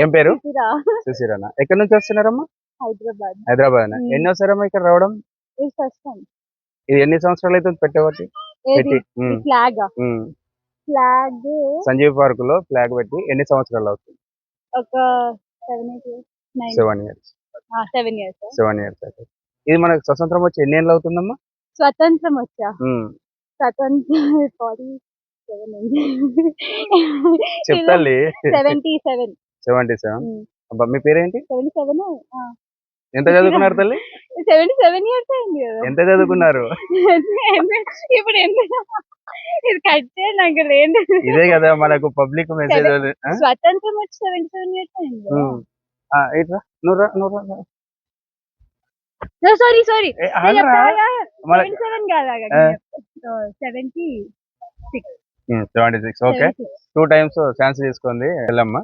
ఏం పేరు? సుశీరా. సుశీరనా. ఎక్కడి నుంచి వస్తున్నారమ్మా? హైదరాబాద్. హైదరాబాద్. ఎన్ని వస్తారమ్మా ఇక్కడ రావడం? ఇది ఫస్ట్ టైం. ఇది ఎన్ని సంవత్సరాలు అవుతుంది పెట్టబట్టి? ఏది? పెట్టి ఈ ఫ్లాగ్ ఉమ్. ఫ్లాగ్ సంజీవ్ పార్క్ లో ఫ్లాగ్ పెట్టి ఎన్ని సంవత్సరాలు అవుతుంది? ఒక 7 8 ఇయర్స్ 9 7 years. 7 ఇయర్స్ 7 years అవుతుంది. ఇది మనకు స్వతంత్రం వచ్చి ఎన్ని ఏళ్ళు అవుతుందమ్మా? స్వతంత్రం వచ్చా ఉమ్. స్వతంత్రం 47 చెప్తాలి. 77 77. అబ్బా మీ పేరేంటి? 77 ఎంత చదువుకున్నారు తల్లి? 77 ఇయర్స్ అయింది కదా. ఎంత చదువుకున్నారు? ఇప్పుడు ఎంత ఇది కట్ చేయండి నాకు లేదు. ఇదే కదా మనకు పబ్లిక్ మెసేజ్. స్వతంత్రం వచ్చి 77 ఇయర్స్ అయింది కదా. ఇట్రా నువ్వు సారీ 77 కాదు 76. 76. ఓకే, 2 times ఛాన్స్ తీసుకుంది వెళ్ళమ్మా.